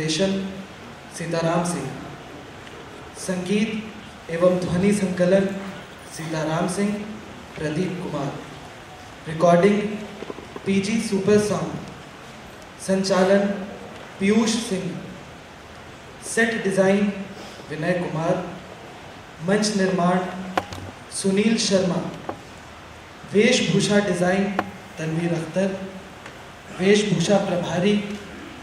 निर्देशन सीताराम सिंह, संगीत एवं ध्वनि संकलन Sitaram Singh, Pradeep Kumar, recording PG super sound, संचालन पीयूष सिंह, सेट डिज़ाइन विनय कुमार, मंच निर्माण सुनील शर्मा, वेशभूषा डिज़ाइन तनवीर अख्तर, वेशभूषा प्रभारी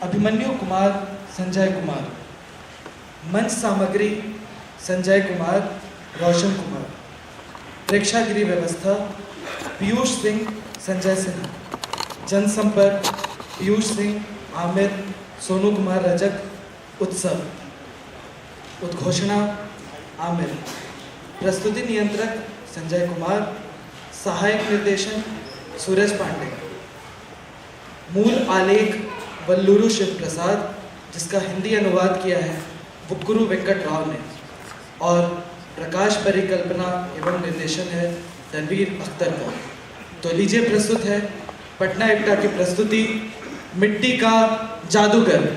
अभिमन्यु कुमार, संजय कुमार, मंच सामग्री संजय कुमार, रोशन कुमार, प्रेक्षागृह व्यवस्था पीयूष सिंह, संजय सिन्हा, जनसंपर्क पीयूष सिंह, आमिर, सोनू कुमार रजक, उत्सव, उद्घोषणा आमिर, प्रस्तुति नियंत्रक संजय कुमार, सहायक निर्देशन सूरज पांडे, मूल आलेख वल्लूरू शिव प्रसाद, जिसका हिंदी अनुवाद किया है बुक्कुरू वेंकट राव ने, और प्रकाश परिकल्पना एवं निर्देशन है तनवीर अख्तर का। तो लीजिए प्रस्तुत है पटना एकटा की प्रस्तुति मिट्टी का जादूगर।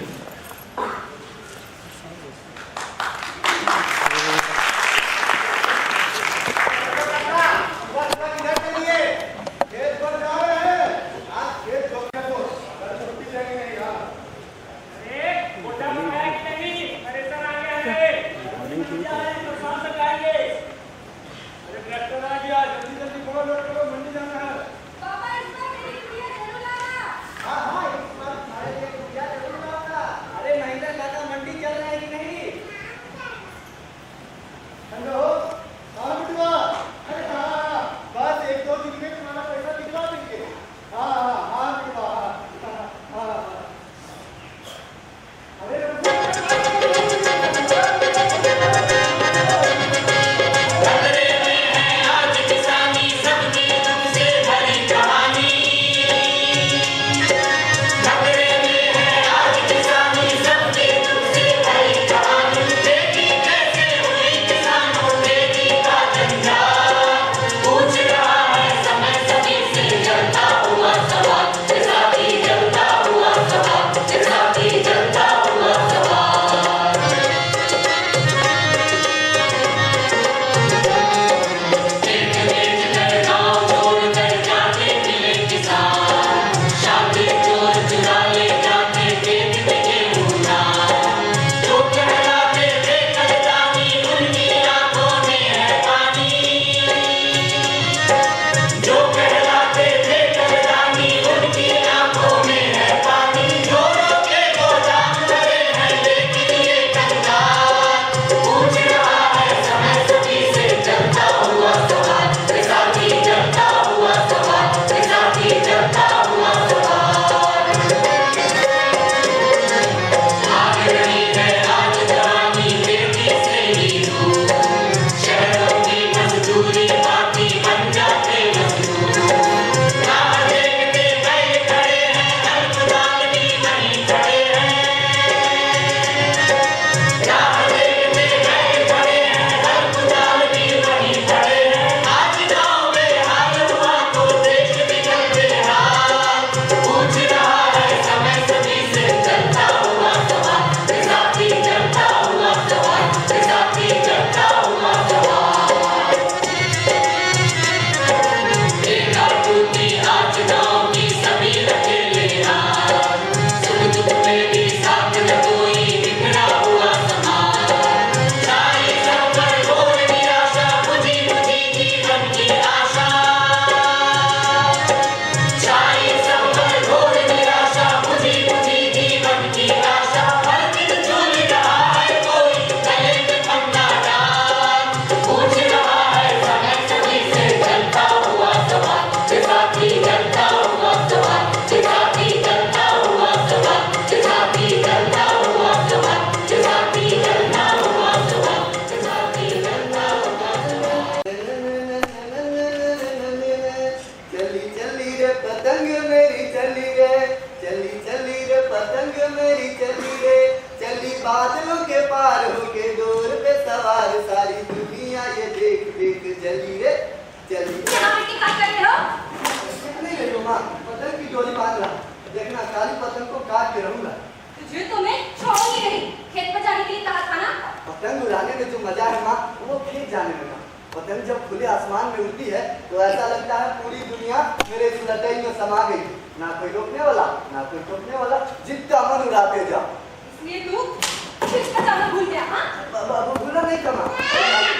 बादलों के पार होके डोर पे सवार सारी दुनिया ये देख देख जली रे जली। यहाँ पे क्या कर रहे हो? नहीं रही हो माँ, पतंग की डोरी बांध रहा। देखना काली पतंग को काट के रहूंगा। तुझे तो मैं छोड़ूंगी खुले आसमान में उड़ती है तो ऐसा लगता है पूरी दुनिया मेरे इस लटई में समा गई। ना कोई रोकने वाला, ना कोई टोकने वाला, जितना मन उड़ाते जाओ। इसलिए तू कुछ बचाना भूल गया, हाँ? भूला नहीं कमा।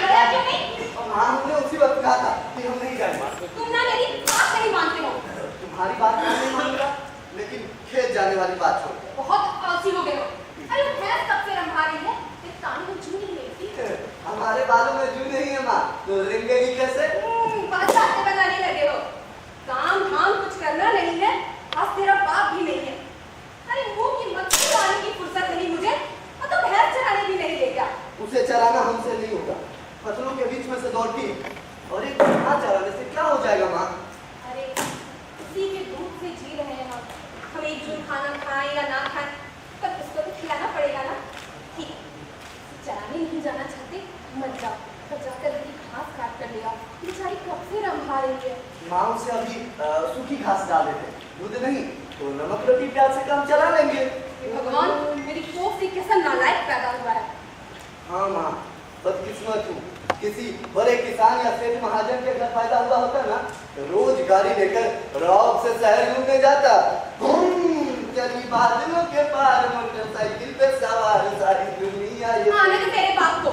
गया क्यों नहीं? हाँ, हमने उसी वक्त कहा था कि हम नहीं जाएंगे। तुम ना मेरी बात नहीं मानते हो। तुम्हारी बात मैं नहीं मानूंगा, लेकिन खेत जाने वाली बात छोड़। बहुत आलसी हो गए हो। अरे वो भैंस कब से रंभा रही है? एक कान में जू नहीं लेती। हमारे बालों में जू नहीं है माँ, तो रिंगेगी कैसे? बात बातें बनाने लगे हो। काम धाम कुछ करना नहीं है, आज तेरा बाप भी नहीं है। अरे मुंह की मक्खी लाने की फुर्सत नहीं मुझे, और तो भैंस चराने भी नहीं ले गया। उसे चराना हमसे नहीं होगा, फसलों के बीच में से दौड़ती है, और एक घास चराने से क्या हो जाएगा माँ? अरे उसी के दूध से जी रहे हैं हम एक जून खाना खाएं या ना खाएं, पर उसको तो खिलाना पड़ेगा ना। ठीक है, चराने नहीं जाना चाहते मत जाओ, पर जाकर हरी घास काट कर ले आओ। बेचारी कब से रंभा रही है। माँ उसे अभी सूखी घास डाल देते, दूध नहीं तो नमक रोटी प्याज से काम चला लेंगे। हे भगवान, मेरी कोख से कैसा नालायक पैदा हुआ है। हाँ माँ, बदकिस्मत हूँ। किसी बड़े किसान या सेठ महाजन के घर पैदा हुआ होता ना, तो रोज गाड़ी लेकर रौब से शहर घूमने जाता। चली बादलों के पार मोटरसाइकिल पे सवार सारी दुनिया ये। आने दे तेरे बाप को,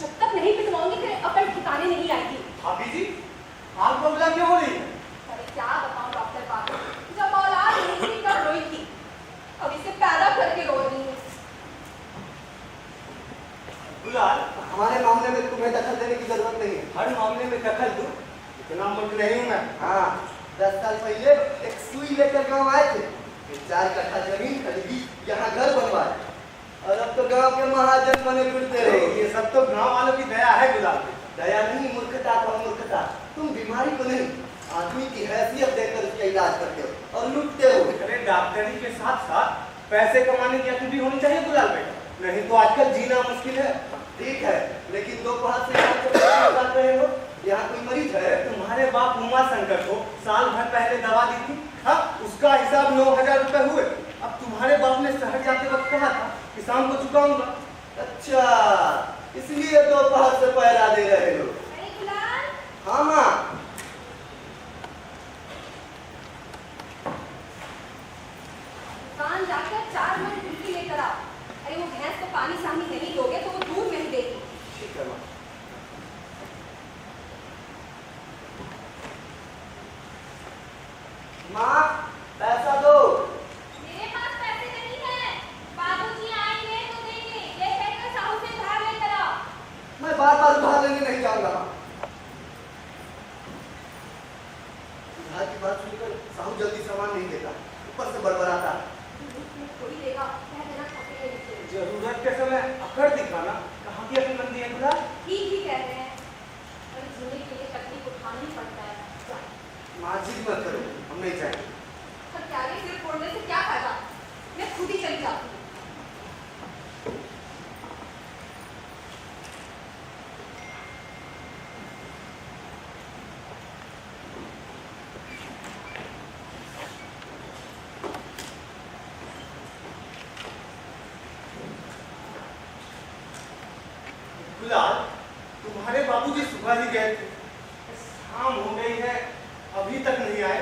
जब तक नहीं पिटवाऊंगी तेरे अकल ठिकाने नहीं आएगी। भाभी जी, आप बबला क्यों हो रही है? अरे क्या बताऊं डॉक्टर बाप, जब औलाद नहीं थी तब रोई थी, अब इसे पैदा करके रो रही हूँ। गुलाल, हमारे मामले में तुम्हें दखल देने की जरूरत नहीं है। हर मामले में दखल दूं, इतना मूर्ख नहीं हूं मैं। हाँ, 10 साल पहले एक सुई लेकर गांव आए थे, 4 कट्ठा जमीन खरीदी, यहाँ घर बनवाए, और अब तो गांव के महाजन बने फिरते रहे। ये सब तो गांव वालों की दया है गुलाल। दया नहीं, मूर्खता का मूर्खता। तुम बीमारी को नहीं, आदमी की हैसियत देकर उसका इलाज करते हो और लूटते हो। अरे डॉक्टरी के साथ साथ पैसे कमाने की अक्ल भी होनी चाहिए गुलाल बेटा, नहीं तो आजकल जीना मुश्किल है। ठीक है, लेकिन 2 पहाड़ से यहाँ से बात रहे हो, यहाँ कोई मरीज है? तुम्हारे बाप उमा शंकर को साल भर पहले दवा दी थी, हाँ, उसका हिसाब 9,000 रुपए हुए। अब तुम्हारे बाप ने शहर जाते वक्त कहा था कि शाम को चुकाऊंगा। अच्छा, इसलिए 2 पहाड़ से पैरा दे रहे हो। अरे गुलाल, हाँ माँ, दुकान जाकर 4 मन कुल्फी लेकर आओ। अरे वो भैंस को पानी सानी नहीं दोगे तो वो दूध नहीं देगी। ठीक है माँ। माँ, पैसा दो। मेरे पास पैसे नहीं है, बाबूजी आएंगे तो देंगे, ये कहकर साहू से उधार लेकर आओ। मैं बार-बार उधार लेने नहीं जाऊंगा माँ। उधार की बात सुनकर साहू जल्दी सामान नहीं देता, ऊपर से बड़बड़ाता। थोड़ी देगा, कह देना खाते हैं नीचे। जरूरत के समय अकड़ दिखाना कहाँ की अक्लमंदी है गुलाल? ठीक ही कह रहे हैं, पर जीने के लिए तकलीफ उठाना ही पड़ता है। माँ जिद मत करो, हम नहीं जाएंगे। पर क्या ये सिर फोड़ने से क्या फायदा, मैं खुद ही चली जाती हूँ। गुलाल, तुम्हारे बाबूजी सुबह ही गए थे, शाम हो गई है, अभी तक नहीं आए।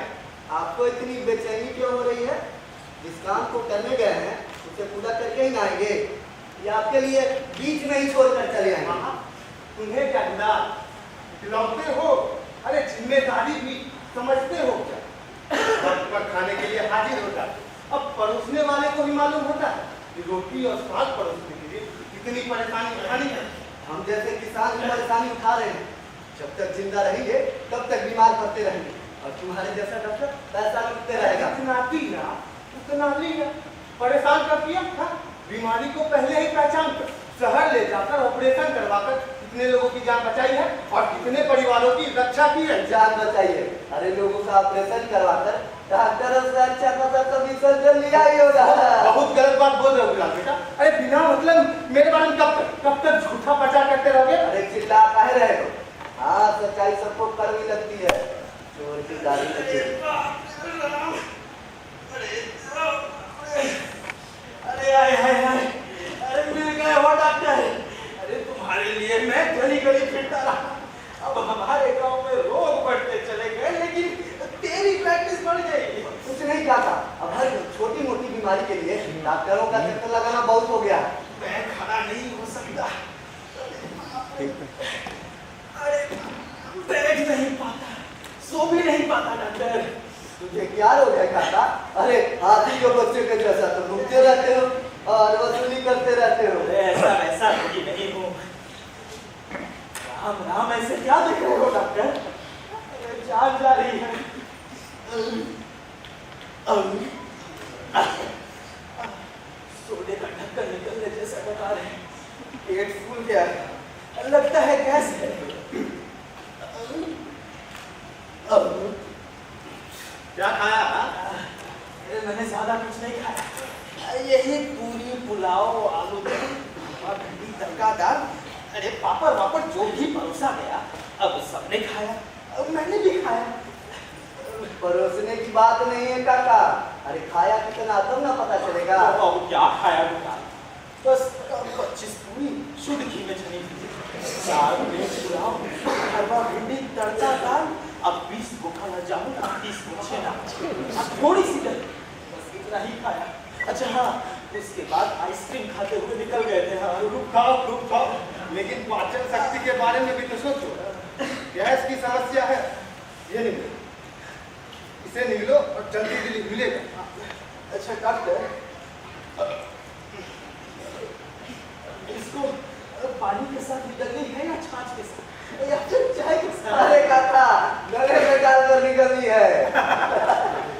आपको इतनी बेचैनी क्यों हो रही है? जिस काम को करने गए हैं उसे पूरा करके ही ना आएंगे, या आपके लिए बीच में ही छोड़कर चले आएंगे? हाँ, तुम्हें क्या गुलाल, खिलौते हो? अरे जिम्मेदारी भी समझते हो क्या? वक्त पर खाने के लिए हाजिर होता है। अब परोसने वाले को ही मालूम होता है कि रोटी और साग परोसने के लिए कितनी परेशानी उठानी है। हम जैसे किसान की परेशानी उठा रहे हैं, जब तक जिंदा रहेंगे तब तक बीमार पड़ते रहेंगे, और तुम्हारे जैसा डॉक्टर पैसा लूटते रहेगा। उतना लिया, परेशान कर दिया। हाँ? बीमारी को पहले ही पहचान कर शहर ले जाकर ऑपरेशन करवाकर कितने लोगों की जान बचाई है और कितने परिवारों की रक्षा की है। जान बचाइए, अरे लोगों का ऑपरेशन करवाकर डॉक्टरों से अच्छा खासा कमीशन तो लिया ही होगा। बहुत गलत बात बोल रहे हो गुलाल बेटा। अरे बिना मतलब मेरे बारे में कब तक झूठा प्रचार करते रहोगे? अरे चिल्ला काहे रहे हो? हाँ, सच्चाई सबको कड़वी लगती है, चोर की गाली लगती। अरे आए हाय हाय, अरे मिल गए हो डॉक्टर। अरे तुम्हारे लिए मैं गली गली फिरता रहा, अब हमारे अरे बैठ नहीं पाता, सो भी नहीं पाता डॉक्टर। तुझे क्या हो गया काका? अरे हाथी के बच्चे के जैसा तो घूमते रहते हो और वसूली करते रहते हो। अरे ऐसा वैसा भी नहीं हूँ। राम राम, ऐसे क्या देख रहे हो डॉक्टर? अरे जान जा रही है। सोने का ढक्कन निकलने जैसा बता रहे हैं। पेट फूल गया है। लगता है गैस है। क्या खाया? अरे मैंने ज्यादा कुछ नहीं खाया, यही पूरी पुलाव आलू और भिंडी तड़का दाल, अरे पापड़ वापड़ जो भी परोसा गया अब सबने खाया, अब मैंने भी खाया। परोसने की बात नहीं है काका। अरे खाया कितना तब ना पता चलेगा। अब क्या खाया बेटा? बस 25 पूरी शुद्ध घी में छनी थी, 4 प्लेट पुलाव, हलवा भिंडी तड़का दाल, अब 20 को खाना जामुन, 30 को छेना, अब थोड़ी सी दही, बस इतना ही खाया। अच्छा हाँ, उसके बाद आइसक्रीम खाते हुए निकल गए थे। हाँ, रुक खाओ, लेकिन पाचन शक्ति के बारे में भी तो सोचो। गैस की समस्या है, ये निकलो, इसे निकलो और जल्दी मिलेगा। अच्छा डॉक्टर, इसको पानी के साथ निकलनी है या छाछ के साथ या फिर चाय के साथ? अरे काका, गले में डालकर निकलनी है।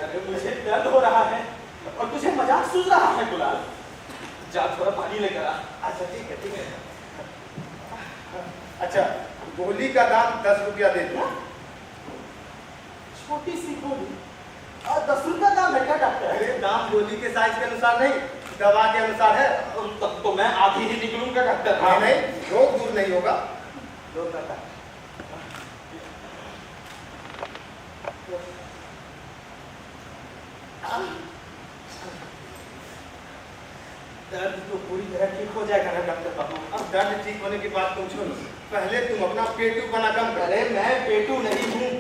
अरे मुझे दर्द हो रहा है और तुझे मजाक सूझ रहा है गुलाल। जा थोड़ा पानी लेकर आ। अच्छा ठीक है। अच्छा, गोली का दाम 10 रुपया दे दो। छोटी सी गोली और 10 रुपया दाम है क्या डॉक्टर? अरे दाम गोली के साइज के अनुसार नहीं, दवा के अनुसार है। तब तो मैं आधी ही निकलूंगा डॉक्टर। नहीं, रोग दूर नहीं होगा। दो काका। दर्द तो पूरी तरह ठीक हो जाएगा ना डॉक्टर बाबू? अब दर्द ठीक होने की बात तुम छोड़ो, पहले तुम अपना पेटू बना कम कर। अरे मैं पेटू नहीं हूँ।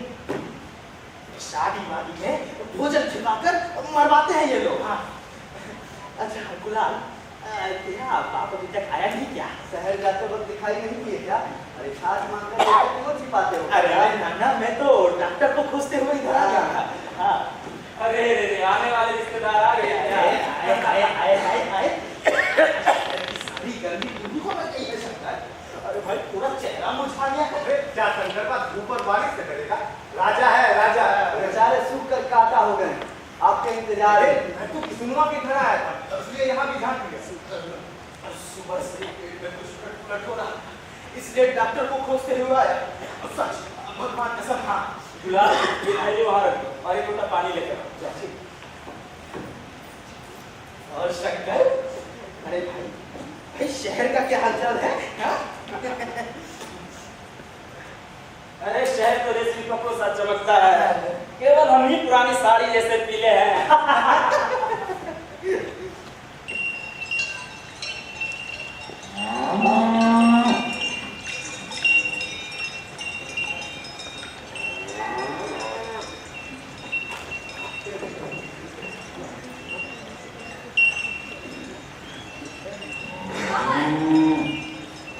शादी वादी में भोजन खिलाकर मरवाते हैं ये लोग। हाँ अच्छा गुलाल, तेरा बाप अभी तक आया नहीं क्या? शहर जाते वक्त दिखाई नहीं दिए क्या? अरे छाछ मांगकर लेकर क्यों छिपाते हो? अरे नाना, मैं तो डॉक्टर को खोजते हुए इधर आ गया था। हाँ अरे आने वाले रिश्तेदार आ गए। आए सारी गर्मी तुमको मैं कहीं नहीं सकता। अरे भाई पूरा चेहरा मुरझा गया है। अरे क्या शंकर का धूप और बारिश से करेगा? राजा है राजा। बेचारे सूख कर काटा हो गए, आपके इंतजार अरे है। मैं तो किस्नुआ के घर आया था, इसलिए यहाँ भी झांक दिया। सुबह से पेट में कुछ खटखट हो रहा, इसलिए डॉक्टर को खोजते हुए आया। सच भगवान कसम। हाँ गुलाल, ये थैली वहां रख दो और एक लोटा पानी लेकर आओ। और शंकर, अरे भाई शहर का क्या हालचाल है? हाँ? अरे शहर तो रेशमी कपड़ों सा चमकता है, केवल हम ही पुरानी साड़ी जैसे पीले हैं।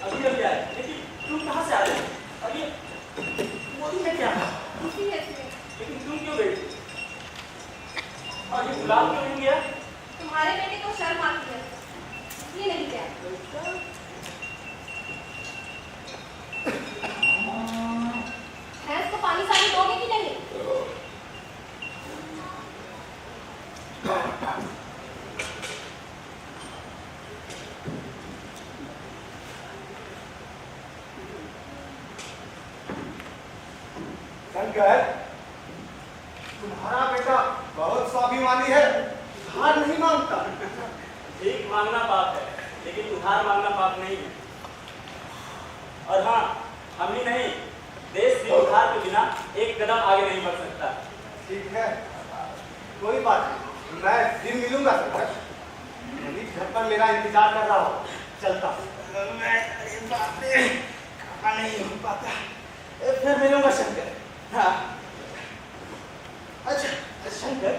अभी क्या है? लेकिन तुम कहाँ से आ रहे हो? अभी बोली में क्या है? इसी है इसमें। लेकिन तुम क्यों गई? और ये गुलाब क्यों नहीं गया? तुम्हारे बेटे को शर्म आती है, इसलिए नहीं गया। भैंस को पानी सानी दोगे कि नहीं? शंकर, तुम्हारा बेटा बहुत स्वाभिमानी है, उधार नहीं मांगता। भीख मांगना पाप है, लेकिन उधार मांगना पाप नहीं है। और हाँ, हम ही नहीं, देश भी उधार के बिना एक कदम आगे नहीं बढ़ सकता। ठीक है, कोई बात नहीं, मैं दिन मिलूंगा शंकर। पुलिस घर पर मेरा इंतजार कर रहा हो, चलता। मैं अरे बाप रे, खाना नहीं हो पाता। फिर मिलूंगा शंकर। हाँ अच्छा शंकर,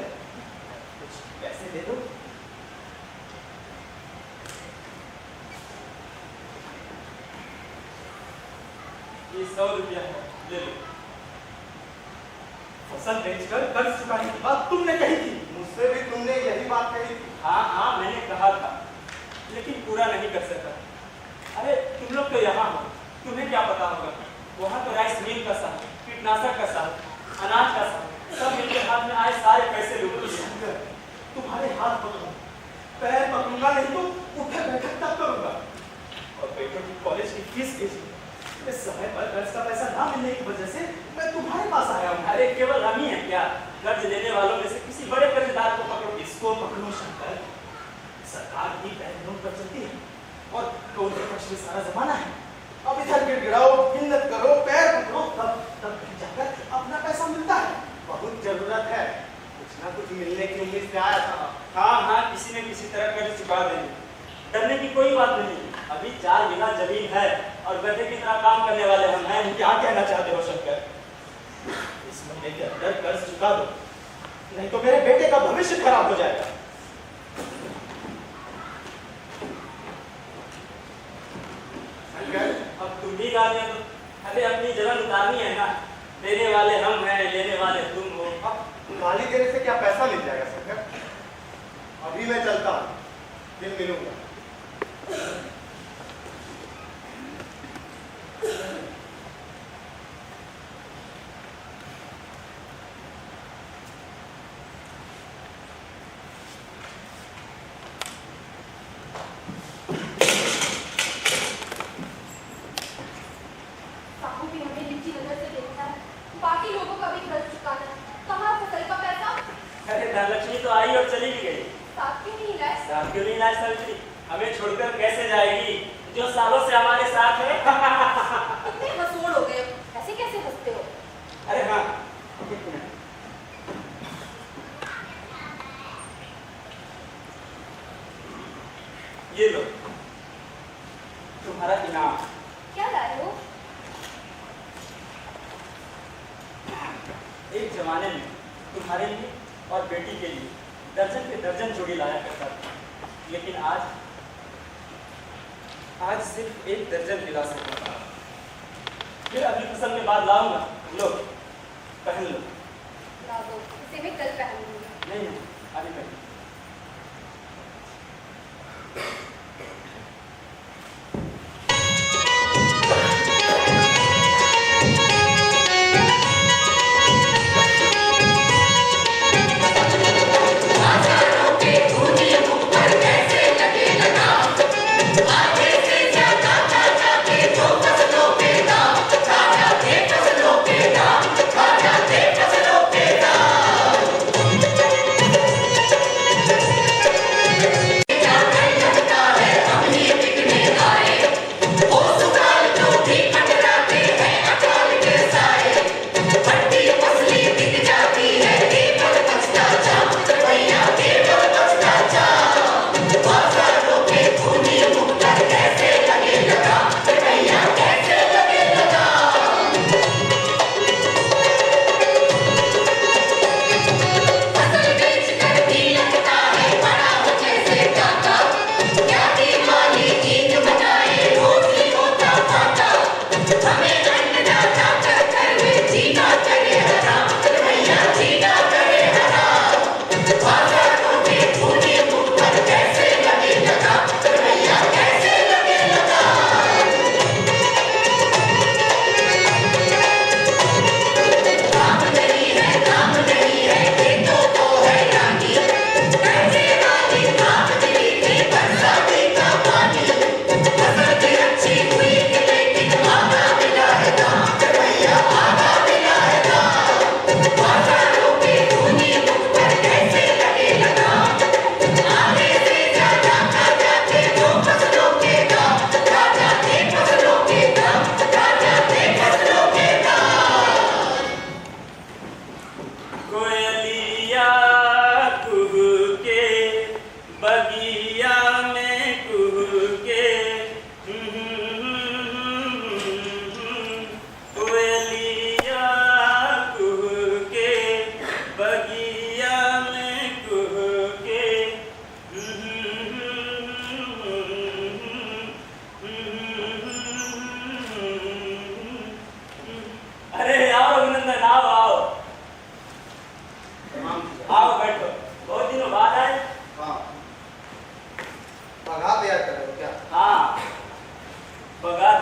कुछ पैसे दे दो। ये 100 रुपया है, ले लो। फसल बेचकर कर्ज चुकाने की बात तुमने कही थी। मुझसे भी तुमने यही बात कही थी। हाँ हाँ मैंने कहा था, लेकिन पूरा नहीं कर सका। अरे तुम लोग तो यहाँ हो, तुम्हें क्या पता होगा। वहाँ तो राइस मिल का साहब, कीटनाशक का साहब, अनाज का साहब, सब मेरे हाथ में आए सारे पैसे लूट लिए। तुम्हारे हाथ पकड़ूंगा, पैर पकड़ूंगा, नहीं तो उठक बैठक तक करूंगा। और बेटों की कॉलेज की फीस भेजी। इस समय पर कर्ज का पैसा ना मिलने की वजह से मैं तुम्हारे पास आया हूँ। अरे केवल हम ही हैं क्या? कर्ज लेने वालों में से किसी बड़े कर्जदार को पकड़ो। इसको पकड़ो शंकर, सरकार भी बैंक नोट पर चलती है और टोल के पक्ष में सारा जमाना है। अब इधर गिड़गिड़ाओ, मिन्नत करो, पैर पकड़ो, तब कहीं जाकर अपना पैसा मिलता है। बहुत जरूरत है, कुछ ना कुछ मिलने की उम्मीद से आया था। हाँ हाँ किसी न किसी तरह कर्ज चुका देंगे, डरने की कोई बात नहीं। अभी 4 बीघा जमीन है और गधे की तरह काम करने वाले हम हैं। क्या कहना चाहते हो शंकर? इस महीने के अंदर कर्ज चुका दो, नहीं तो मेरे बेटे का भविष्य खराब हो जाएगा। अब तुम भी गालियां दो। अरे अपनी जलन उतारनी है ना। देने वाले हम हैं, लेने वाले तुम हो। अब गाली देने से क्या पैसा मिल जाएगा शंकर? अभी मैं चलता हूँ, फिर मिलूंगा। साहू भी हमें नीची नजर से देखता है, बाकी लोगों का भी कर्ज चुकाना है। कहाँ फसल का पैसा? अरे धनलक्ष्मी तो आई और चली भी गई। साथ क्यों नहीं लाए? साथ क्यों नहीं लाए सावित्री? हमें छोड़कर कैसे जाएगी जो सालों से हमारे साथ है। इतने हंसोड़ हो गए हो, ऐसे कैसे हंसते हो? अरे हाँ ये लो तुम्हारा इनाम। क्या लाए हो? एक जमाने में तुम्हारे लिए और बेटी के लिए दर्जन के दर्जन जोड़ी लाया करता था, लेकिन आज सिर्फ 1 दर्जन दिला सकता। फिर अगली फसल के बाद लाऊंगा, लो पहन लो। ला दो, इसे मैं कल पहनूंगी। नहीं नहीं अभी पहन।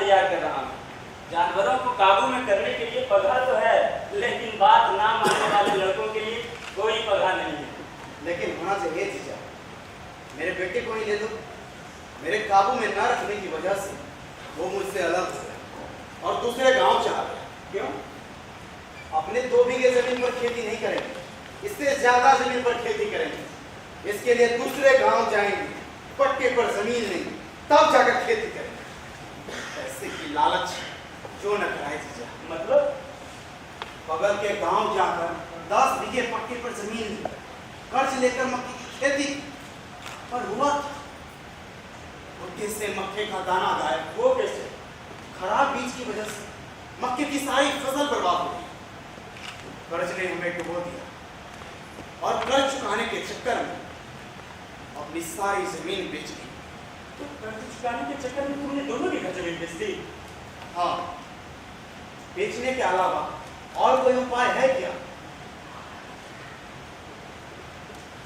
तैयार कर रहा हूँ। जानवरों को काबू में करने के लिए पगहा तो है, लेकिन बात ना मानने वाले लड़कों के लिए कोई पगहा नहीं है। लेकिन होना चाहिए जीजा। मेरे बेटे को ही ले लो, मेरे काबू में न रखने की वजह से वो मुझसे अलग हो गया और दूसरे गांव चला गया। क्यों? अपने 2 बीघे जमीन पर खेती नहीं करेंगे, इससे ज्यादा जमीन पर खेती करेंगे। इसके लिए दूसरे गांव जाएंगे, पट्टे पर जमीन नहीं, तब जाकर खेती करेंगे। पैसे की लालच जो न कराए जीजा। मतलब बगल के गांव जाकर 10 बीघे पट्टे पर जमीन ली, कर्ज लेकर मक्के की खेती, और हुआ भुट्टे से मक्के का दाना गायब। वो कैसे? खराब बीज की वजह से मक्के की सारी फसल बर्बाद हो गई। कर्ज ने हमें डुबो दिया और कर्ज चुकाने के चक्कर में अपनी सारी जमीन बेच दी। तो कर्ज चुकाने के चक्कर में तुमने दोनों बीघा जमीन बेच दी? हाँ, बेचने के अलावा और कोई उपाय है क्या?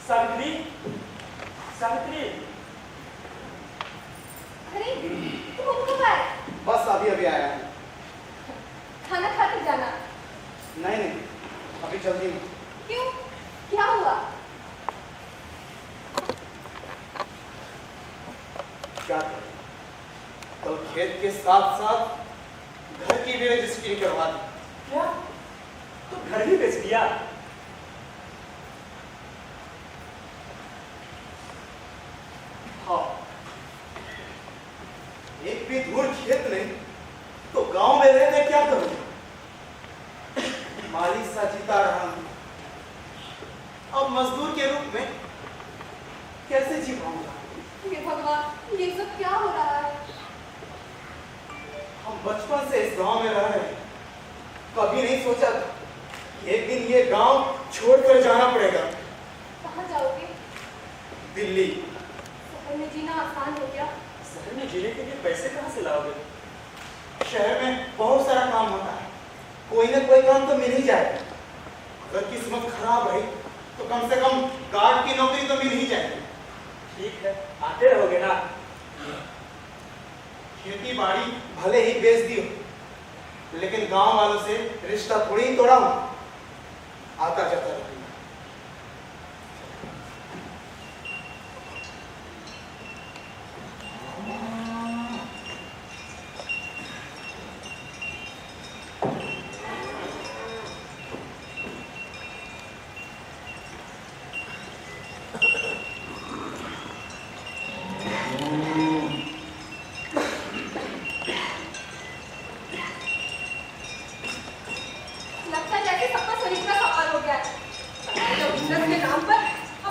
सावित्री, सावित्री, अरे तुम कब आए? बस अभी अभी आया है। खाना खा के जाना। नहीं नहीं, अभी जल्दी नहीं। क्यों? क्या हुआ? क्या करें? कल खेत के साथ साथ घर की भी रजिस्ट्री करवा दी। क्या? तो घर भी बेच दिया? हाँ, एक भी दूर खेत नहीं तो गांव में रहकर क्या करूंगा? माली सा जीता रहा हूं, अब मजदूर के रूप में कैसे जी पाऊंगा? हे भगवान, ये सब क्या हो रहा है? हम बचपन से इस गांव में रह रहे हैं, कभी नहीं सोचा था कि एक दिन ये गांव छोड़कर जाना पड़ेगा। कहाँ जाओगे? दिल्ली। शहर में जीना आसान हो गया? शहर में जीने के लिए पैसे कहाँ से लाओगे? शहर में बहुत सारा काम होता है, कोई ना कोई काम तो मिल ही जाएगा। अगर किस्मत खराब रही तो कम से कम गार्ड की नौकरी तो मिल ही जाएगी। ठीक है, आते रहोगे ना? खेती बाड़ी भले ही बेच दी हो, लेकिन गांव वालों से रिश्ता थोड़ी ही तोड़ा हूं, आता जाता रहूंगा। लगता है जैसे सबका शरीर का सवाल हो गया है। तो बिजनेस के नाम पर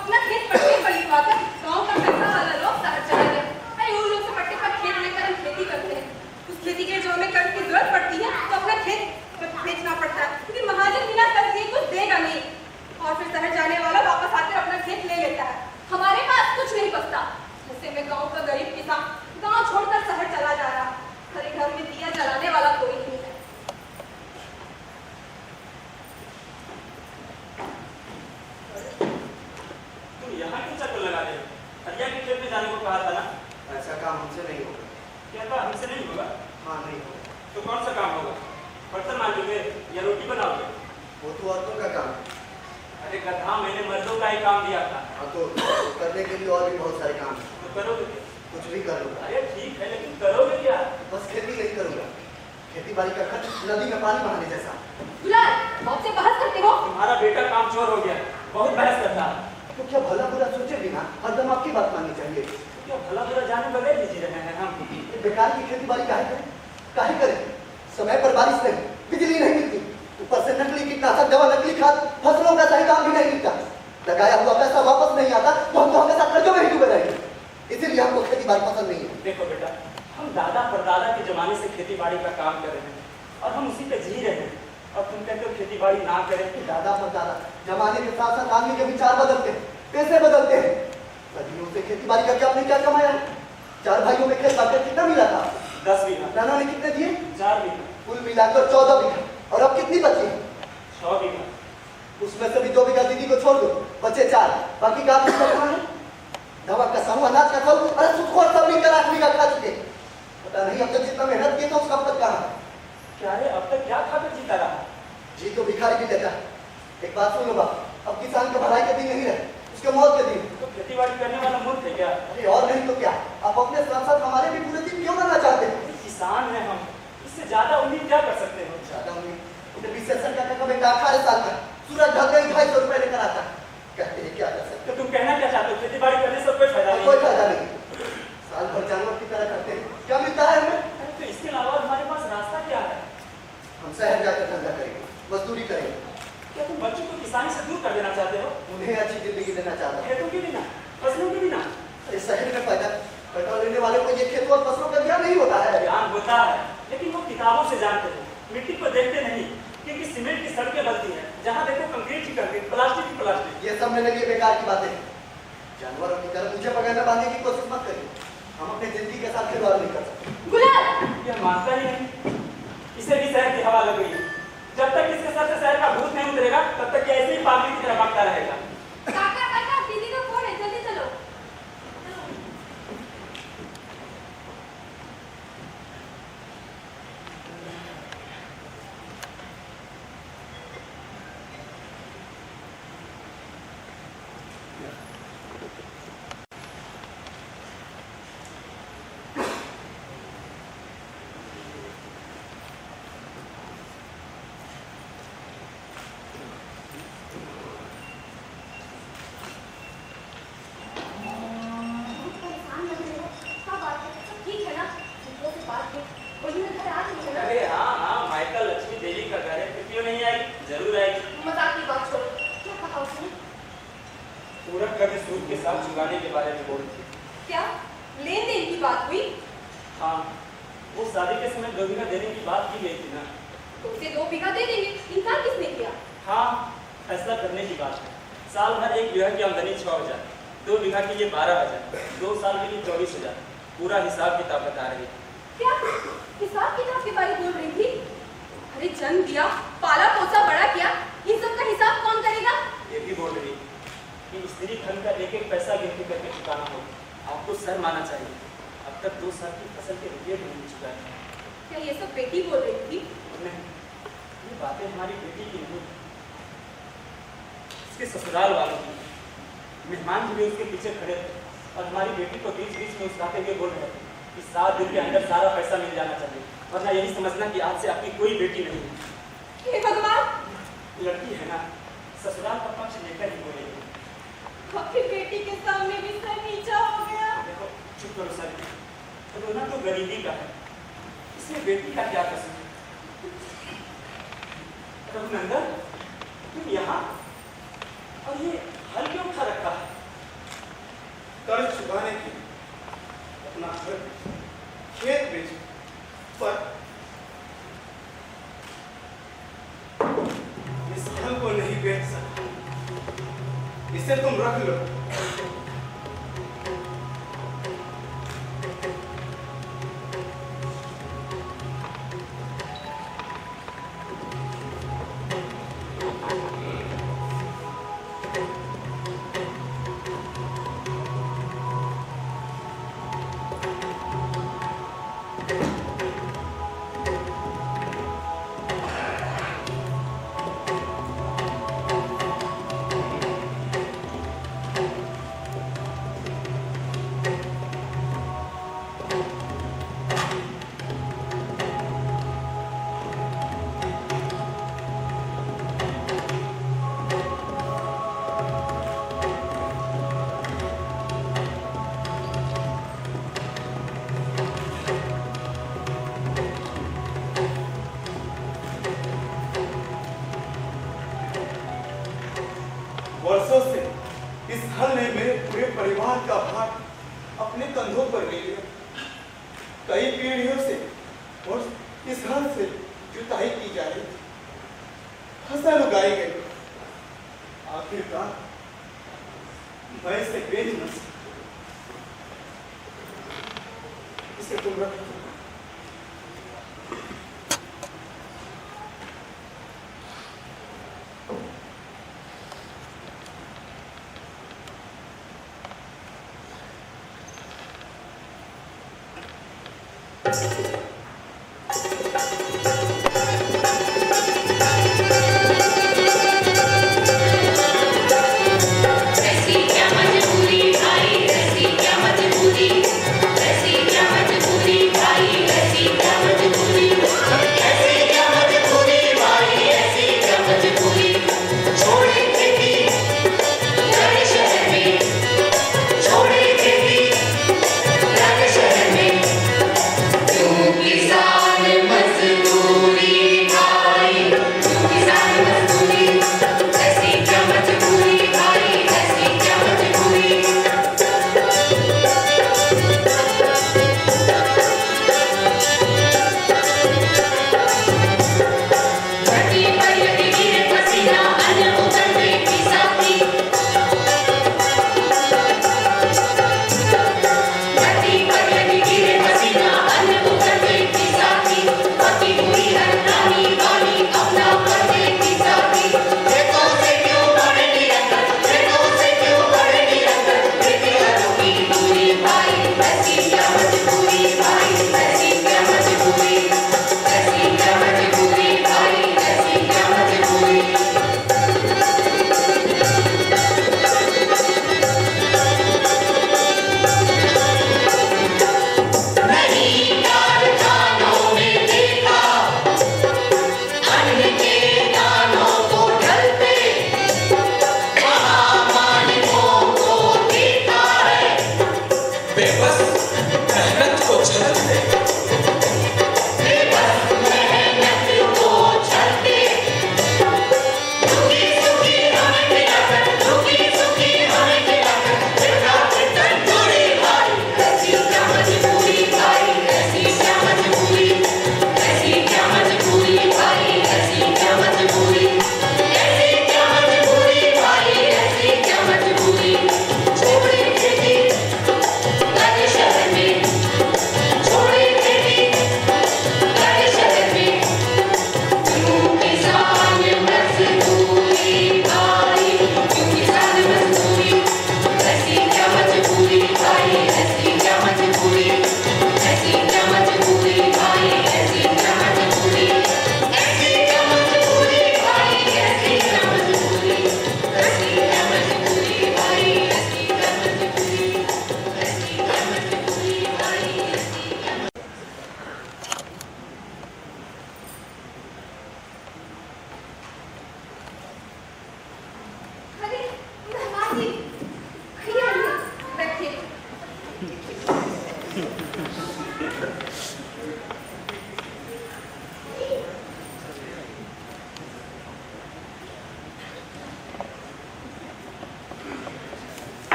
अपना खेत पट्टे पर लिखवाकर गांव का पैसा वाला लोग शहर चला गया। अरे उन लोग से पट्टे पर खेत लेकर हम खेती करते हैं। उस खेती के जो हमें कर्ज की जरूरत पड़ती है तो अपना खेत बेचना पड़ता है, क्योंकि महाजन बिना कर्ज लिए कुछ देगा नहीं। और फिर शहर जाने वाला वापस आकर अपना खेत ले लेता है। हमारे पास कुछ नहीं बचता। जैसे मैं गाँव का गरीब किसान गाँव छोड़कर शहर चला जा रहा। हर घर में दिया जलाने वाला कोई नहीं है। तुम यहाँ क्यों चक्कर लगा रहे हो? हरिया के खेत में जाने को कहा था ना? ऐसा काम हमसे नहीं होगा। क्या था? हमसे नहीं होगा? हाँ, नहीं होगा। तो कौन सा काम होगा? बर्तन मांजोगे या रोटी बनाओगे? वो तो औरतों का काम है। अरे गधा, मैंने मर्दों का ही काम दिया था। हाँ, तो करने के लिए और भी बहुत सारे काम हैं। तो करोगे क्या? कुछ भी कर लूंगा। अरे ठीक है, लेकिन करोगे क्या? बस खेती नहीं करूंगा। खेती बाड़ी का खर्च नदी में पानी बहाने जैसा। दुलार, बाप से बहस करते हो? तुम्हारा बेटा काम चोर हो गया, बहुत बहस करता है। तो क्या भला बुरा सोचे बिना हरदम आपकी बात माननी चाहिए? क्या भला बुरा जाने बगैर ही जी रहे हैं हम? ये बेकार की खेती बाड़ी काहे करें? काहे करें? समय पर बारिश नहीं, बिजली नहीं मिलती, ऊपर से नकली कीटनाशक दवा, नकली खाद, फसलों का सही दाम भी नहीं मिलता, लगाया हुआ पैसा वापस नहीं आता, तो हम तो हमेशा कर्जों में ही डूबे रहेंगे। इसीलिए हमको खेती बाड़ी पसंद नहीं है। देखो बेटा, हम दादा परदादा के जमाने से खेती बाड़ी का काम कर रहे हैं और हम उसी पे जी रहे हैं, और तुम कहते हो खेती बाड़ी ना करें। दादा परदादा जमाने के साथ साथ आदमी के विचार बदलते हैं, पैसे बदलते हैं। सदियों से खेती बाड़ी करके आपने क्या कमाया? 4 भाइयों में खेत बांटकर कितना मिला था? 10 बीघा। नाना ने कितने दिए? 4 बीघा। कुल मिलाकर 14 बीघा। और अब कितनी बची? 6 बीघा। उसमें से भी 2 बीघा दीदी को छोड़ दो, बचे 4। बाकी का किसका कहाँ है? दवा का साहू, अनाज का साहू, अरे सुखोर सब मिलकर 8 बीघा खा चुके। पता नहीं अब तक जितना मेहनत किए तो दिखाई भी देता है। एक बात सुन लो बाप, अब किसान का भलाई के दिन नहीं रहे, उसके मौत के दिन। तो खेती बाड़ी करने वाला मूर्ख है क्या? अरे और नहीं तो क्या, आप अपने साथ साथ हमारे भी पूरे दिन क्यों करना चाहते हैं? किसान है हम, इससे ज्यादा उम्मीद क्या कर सकते हो? ज्यादा उम्मीद विशेषण का कब 18 साल का सूरज ढल गई 250 रुपए लेकर आता है, कहते हैं क्या कर सकते तो तुम कहना क्या चाहते हो? खेती बाड़ी करने से कोई फायदा हैं? नहीं? कोई फायदा नहीं, साल भर जानवर की तरह करते हैं, क्या मिलता है हमें? अरे तो इसके अलावा हमारे पास रास्ता क्या है? हम शहर जाकर धंधा करेंगे, मजदूरी करेंगे। क्या तुम बच्चों को किसानी से दूर कर देना चाहते हो? उन्हें अच्छी जिंदगी देना चाहता हूँ। खेतों के बिना, फसलों के बिना? अरे शहर में पैदा लेने वाले को ये खेतों और फसलों का ज्ञान नहीं होता है। ज्ञान होता है, लेकिन वो किताबों से जानते हैं, मिट्टी को देखते नहीं, क्योंकि सीमेंट की सड़कें बनती हैं, जहाँ देखो कंक्रीट ही कंक्रीट, प्लास्टिक ही प्लास्टिक। ये सब मेरे लिए बेकार की बातें हैं। जानवरों की तरह मुझे बगैर में बांधने की कोशिश मत करिए, हम अपनी जिंदगी के साथ खिलवाड़ नहीं कर सकते। गुलाब यह मानता ही नहीं, इसे भी शहर की हवा लग गई है। जब तक इसके सर से शहर का भूत नहीं उतरेगा, तब तक ये ऐसे ही पागल की तरह भागता रहेगा। काका काका दीदी का फोन है, जल्दी चलो। अरे हाँ हाँ, माइकल लक्ष्मी देवी का घर है, फिर क्यों नहीं आई? जरूर आएगी। मजाक की बात छोड़ो, क्या कहा उसने? पूरक कर्ज सूद के साथ चुकाने के बारे में बोल रही थी। क्या लेन देन की बात हुई? हाँ, वो शादी के समय 2 बीघा देने की बात की गई थी ना। तो उसे 2 बीघा दे देंगे, इनकार किसने किया? हाँ, फैसला करने की बात है। साल भर 1 बीघा की आमदनी 6,000, 2 बीघा के लिए 12,000, 2 साल के लिए 24,000, पूरा हिसाब किताब बता रही। क्या हिसाब किताब के बारे बोल रही थी? अरे जन्म दिया, पाला पोसा बड़ा किया, इन सब का हिसाब कौन करेगा? ये भी बोल रही कि स्त्री धन का एक एक पैसा गिनती करके चुकाना होगा। आपको सर माना चाहिए, अब तक 2 साल की फसल के रुपये भी नहीं चुकाए। क्या ये सब बेटी बोल रही थी? नहीं, ये बातें हमारी बेटी की नहीं, इसके ससुराल वालों की। मेहमान भी उसके पीछे खड़े थे और हमारी बेटी को बीच बीच में उसकाते हुए बोल रहे थे कि 7 दिन के अंदर सारा पैसा मिल जाना चाहिए, वरना यही समझना कि आज से आपकी कोई बेटी नहीं है। हे भगवान, लड़की है ना, ससुराल का पक्ष लेकर ही बोलेगी। अपनी बेटी के सामने भी सर नीचा हो गया। देखो, चुप करो सर, रोना तो गरीबी का है, इसमें बेटी का क्या कसूर? रघुनंदन, तुम यहाँ और ये हल क्यों उठा रखा है? कर्ज चुकाने की अपना घर खेत बेच, पर इस धन को नहीं बेच सकते, इसे तुम रख लो। वर्षों से इस हल ने मेरे पूरे परिवार का भार अपने कंधों पर ले लिया। कई पीढ़ियों से और इस हल से जुताई की जा रही थी, फसल उगाई गई। आखिरकार मैं इसे बेच न सकता, इसे तुम रख लो।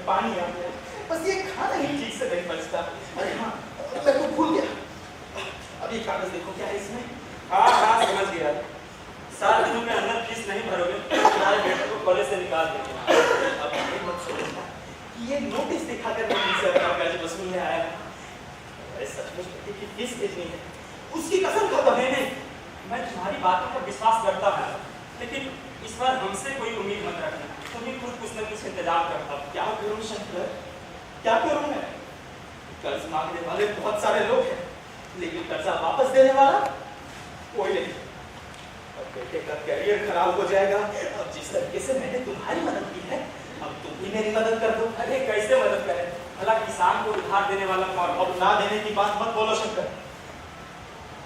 पानी आ गया। बस ये खाना ही ठीक से नहीं बचता। अरे हाँ, मैं तो भूल गया। अब ये कागज देखो, क्या है इसमें? हाँ हाँ समझ गया। 7 दिनों में अंदर फीस नहीं भरोगे तुम्हारे बेटे को कॉलेज से निकाल देंगे। अब ये मत सोचना कि ये नोटिस दिखाकर मैं तुमसे अपना कर्ज वसूलने आया हूँ। अरे सचमुच बेटे की फीस भेजनी है, उसकी कसम खाता हूँ। नहीं, मैं तुम्हारी बातों पर विश्वास करता हूँ, लेकिन इस बार हमसे कोई उम्मीद मत रखना। तुम ही खुद कुछ न कुछ इंतजाम करता। क्या करूं शंकर, क्या करूं मैं? कर्ज मांगने वाले बहुत सारे लोग हैं, लेकिन कर्जा वापस देने वाला कोई नहीं। अब बेटे का करियर खराब हो जाएगा। अब जिस तरीके से मैंने तुम्हारी मदद की है, अब तुम भी मेरी मदद कर दो। अरे कैसे मदद करें? भला किसान को उधार देने वाला कौन? अब ना देने की बात मत बोलो शंकर।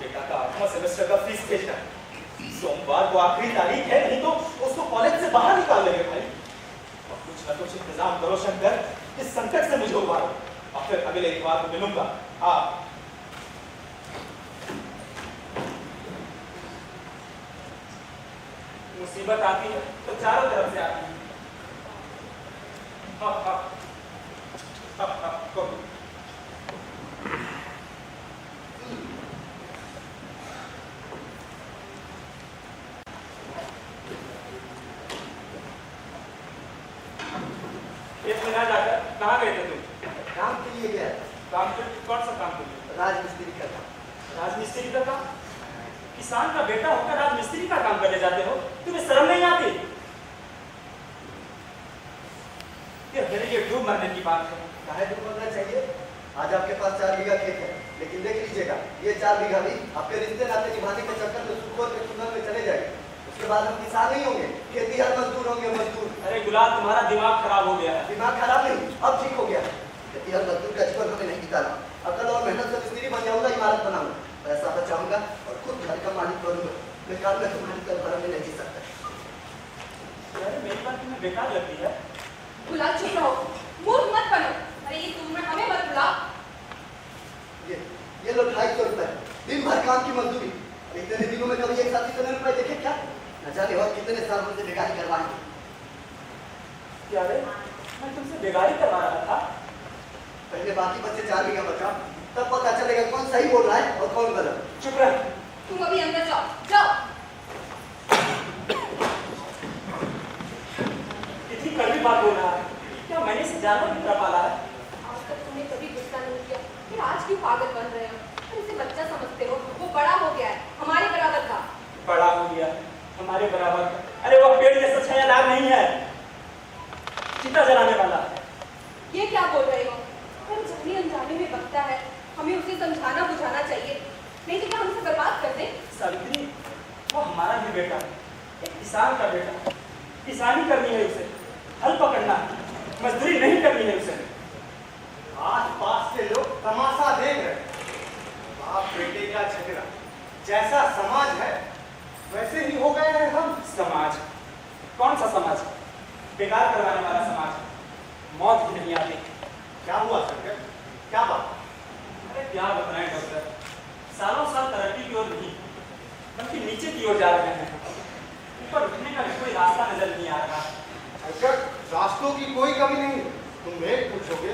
बेटा का 8वां सेमेस्टर का फीस भेजना है। सोमवार को आखिरी तारीख है, नहीं तो उसको कॉलेज से बाहर निकाल देंगे भाई। अब कुछ न कुछ इंतजाम करो शंकर, इस संकट से मुझे उबारो। और फिर अगले इतवार को मिलूंगा। हाँ, मुसीबत आती है तो चारों तरफ से आती है। हाँ हाँ हाँ हाँ कहो। एक महीना जाकर कहाँ गए थे तुम? काम के लिए गया काम के कौन सा काम के लिए? राजमिस्त्री का काम। राजमिस्त्री का काम? किसान का बेटा होकर राजमिस्त्री का काम करने जाते हो? तुम्हें शर्म नहीं आती? ये मेरे लिए डूब मरने की बात है। काहे डूब मरना चाहिए? आज आपके पास 4 बीघा खेत है, लेकिन देख लीजिएगा ये 4 बीघा भी आपके रिश्ते नाते निभाने के चक्कर में सुखों के सुंदर में चले जाएंगे। उसके बाद हम किसान नहीं होंगे, खेतीहर मजदूर होंगे, मजदूर। अरे गुलाब, तुम्हारा दिमाग खराब हो गया है। दिमाग खराब नहीं, अब ठीक हो गया। खेतीहर मजदूर का जीवन हमें नहीं बिताना। अकल और मेहनत से मिस्त्री बन जाऊंगा, इमारत बनाऊंगा, पैसा बचाऊंगा और खुद घर का मालिक बनूंगा। बेकार में तुम्हारी तरह में नहीं जी सकता। अरे मेरी बात तुम्हें बेकार लगती है? गुलाब चुप रहो, मूर्ख मत बनो। अरे ये तुम हमें मत बुलाओ। ये लो 250 रुपए, दिन भर काम की मजदूरी। इतने दिनों में कभी एक साथ इतने रुपए देखे क्या? न जाने और कितने साल मुझसे बेकारी करवाएंगे। क्या रे, मैं तुमसे बेगारी करवा रहा था? पहले बाकी बच्चे 4 बीघा बचाओ, तब पता चलेगा कौन सही बोल रहा है और कौन गलत। चुप रह। तुम अभी अंदर जाओ, जाओ। इतनी कड़वी बात बोल रहा है। क्या मैंने इसे जानवर की तरह पाला है? आज तक तुमने कभी गुस्सा नहीं किया, फिर आज क्यों पागल बन रहे हो? तुम इसे बच्चा समझते हो, वो बड़ा हो गया है, हमारे बराबर का। बड़ा हो गया हमारे बराबर का? अरे वो पेड़ जैसा छायादार नहीं है, चिता जलाने वाला। ये क्या बोल रहे हो? अगर जाने अनजाने में बकता है, हमें उसे समझाना बुझाना चाहिए, नहीं तो क्या हम उसे बर्बाद कर दें? सावित्री, वो हमारा ही बेटा है, एक किसान का बेटा। किसानी करनी है उसे, हल पकड़ना है, मजदूरी नहीं करनी है उसे। आस पास के लोग तमाशा देख रहे हैं। बाप बेटे का झगड़ा, जैसा समाज है वैसे ही हो गए हैं हम। समाज? कौन सा समाज? बेकार करवाने वाला समाज। मौत भी नहीं आती। क्या हुआ शंकर, क्या बात? अरे क्या बताएं डॉक्टर, सालों साल तरक्की की ओर नहीं बल्कि नीचे की ओर जा रहे हैं। ऊपर उठने का भी कोई रास्ता नजर नहीं आ रहा। शंकर, रास्तों की कोई कमी नहीं। तुम एक पूछोगे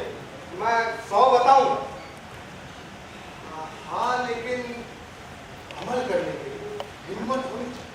मैं 100 बताऊंगा। हाँ, लेकिन अमल करने के लिए हिम्मत होनी चाहिए।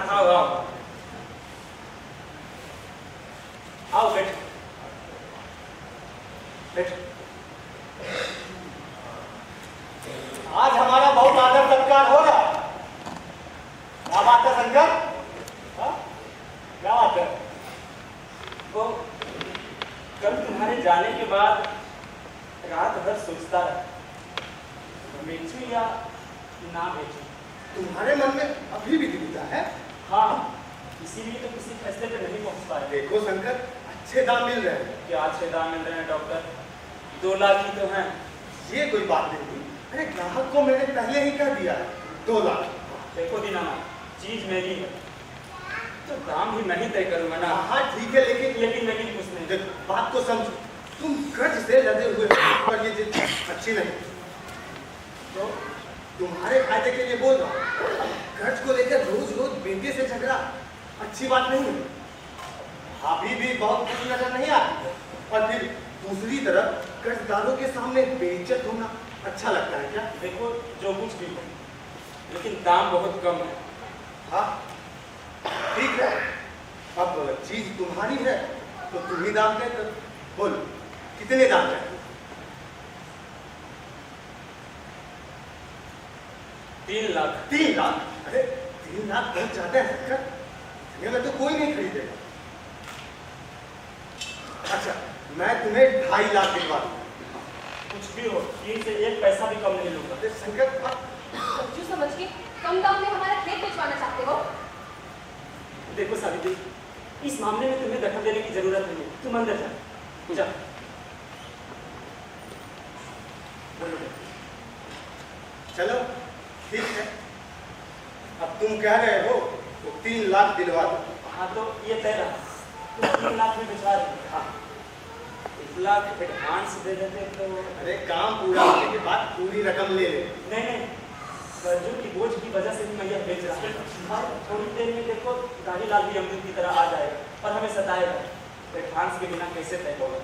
था आओ आओ बैठ बैठ। आज हमारा बहुत आदर सत्कार हो रहा है। क्या बात है शंकर? हाँ? क्या बात है? वो कल तुम्हारे जाने के बाद रात भर सोचता रहा, बेचूं या ना बेचूं। तुम्हारे मन में अभी भी दुविधा है? हाँ, इसीलिए तो किसी फैसले पे नहीं पहुंच पाए। देखो शंकर, अच्छे दाम मिल रहे हैं। क्या अच्छे दाम मिल रहे हैं डॉक्टर? 2 लाख ही तो हैं। ये कोई बात नहीं हुई। अरे ग्राहक को मैंने पहले ही कह दिया है 2 लाख। देखो दीनानाथ, चीज मेरी है तो दाम भी मैं ही तय करूंगा ना। हाँ ठीक है, लेकिन कुछ नहीं। देख, बात को समझो। तुम कर्ज से लदे हुए हो पर ये जिद अच्छी नहीं। तो तुम्हारे फायदे के लिए बोल रहा हूँ, कर्ज को लेकर रोज रोज बेटे से झगड़ा अच्छी बात नहीं है। भाभी भी बहुत खुश नजर नहीं आती और फिर दूसरी तरफ कर्जदारों के सामने बेइज्जत होना अच्छा लगता है क्या? देखो जो कुछ भी हो, लेकिन दाम बहुत कम है। हाँ ठीक है, अब चीज तुम्हारी है तो तुम ही दाम तय करो। बोलो कितने दाम चाहिए? 3 लाख। 3 लाख? अरे 3 लाख बहुत ज्यादा है शंकर, ये में तो कोई नहीं खरीदेगा। अच्छा, मैं तुम्हें 2.5 लाख दिलवा दूंगा। कुछ भी हो, 3 से 1 पैसा भी कम नहीं लूंगा। अरे शंकर, समझू समझ के कम दाम में हमारा खेत बेचवाना चाहते हो? देखो सावित्री, इस मामले में तुम्हें दखल देने की जरूरत नहीं है। तुम अंदर जा। चलो ठीक है, अब तुम कह रहे हो तो 3 लाख दिलवा दो। हाँ तो ये तय रहा, तुम 3 लाख में भिजवा देंगे। हाँ, 1 लाख एडवांस दे देते तो। अरे काम पूरा होने के बाद पूरी रकम ले ले। नहीं, कर्जों की बोझ की वजह से भी मैं यह बेच रहा हूँ। और थोड़ी देर में देखो गाड़ी लाल भी अमरूद की तरह आ जाएगा और हमें सताएगा। एडवांस के बिना कैसे तय होगा?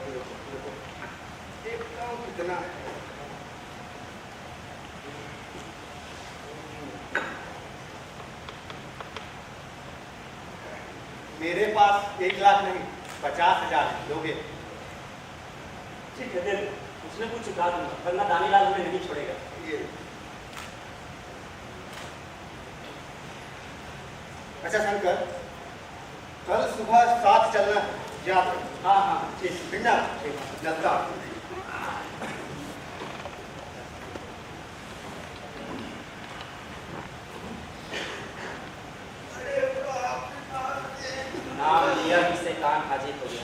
देखता हूँ कितना है। मेरे पास 1 लाख नहीं, 50,000 लोगे? ठीक है, दे दो। कुछ न कुछ चुका दूंगा, वरना दानीलाल हमें नहीं छोड़ेगा। ये अच्छा शंकर, कल सुबह 7 चलना है, याद रखो। हाँ ठीक। ठीक ना? चलता हूँ। नाम लिया कि से कान हाजिर हो गया।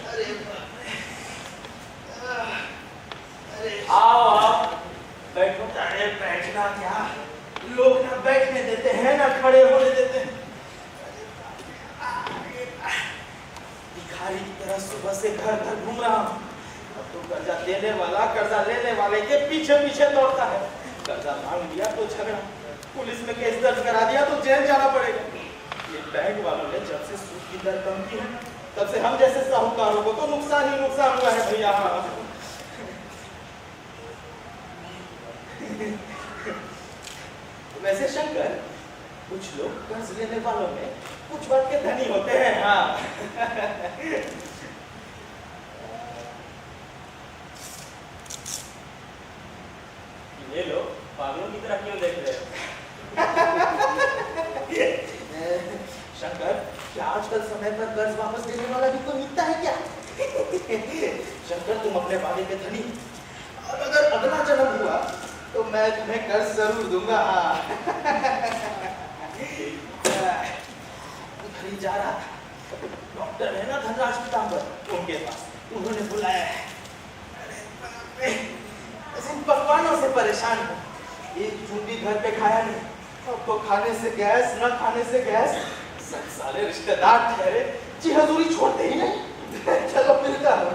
आओ बैठो। अरे बैठना क्या, लोग ना बैठने देते हैं ना खड़े होने देते हैं। भिखारी की तरह सुबह से घर घर घूम रहा हूँ। अब तो कर्जा देने वाला कर्जा लेने वाले के पीछे पीछे दौड़ता है। कर्जा मांग लिया तो झगड़ा, पुलिस में केस दर्ज करा दिया तो जेल जाना पड़ेगा। ये बैंक वालों ने जब से सूद की दर कम की है, तब से हम जैसे साहूकारों को तो नुकसान ही नुकसान हुआ है भैया। वैसे शंकर, कुछ लोग कर्ज लेने वालों में कुछ बात के धनी होते हैं। हाँ ये लो, पागलों की तरह क्यों देख रहे हो? शंकर, क्या आजकल समय पर कर्ज वापस देने वाला भी कोई मिलता है क्या? शंकर, तुम अपने वादे के धनी, और अगर अगला जन्म हुआ तो मैं तुम्हें कर्ज जरूर दूंगा। उधर ही जा रहा था, डॉक्टर है ना धनराज पीताम्बर, उनके पास उन्होंने बुलाया है। ऐसे पकवानों से परेशान हूँ, एक चूंटी घर पे खाया नहीं, अब तो खाने से गैस, न खाने से गैस। सब सारे रिश्तेदार ठहरे जी हजूरी छोड़ते ही नहीं। चलो मिलता हूँ।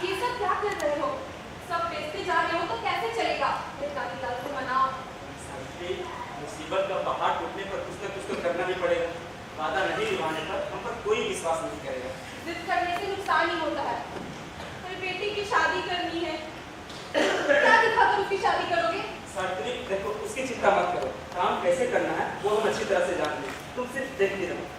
ये सब क्या कर रहे हो? सब बेचते जा रहे हो तो कैसे चलेगा? दानीलाल को मनाओ। मुसीबत का पहाड़ टूटने पर कुछ न कुछ तो करना ही पड़ेगा। वादा नहीं निभाने पर हम पर कोई विश्वास नहीं करेगा। जिद करने से नुकसान ही होता है। मेरी बेटी की शादी करनी है, क्या दिखाकर उसकी शादी करोगे? शर्त चिंता मत करो, काम कैसे करना है वो हम अच्छी तरह से जानते हैं, तुम सिर्फ देखते रहो।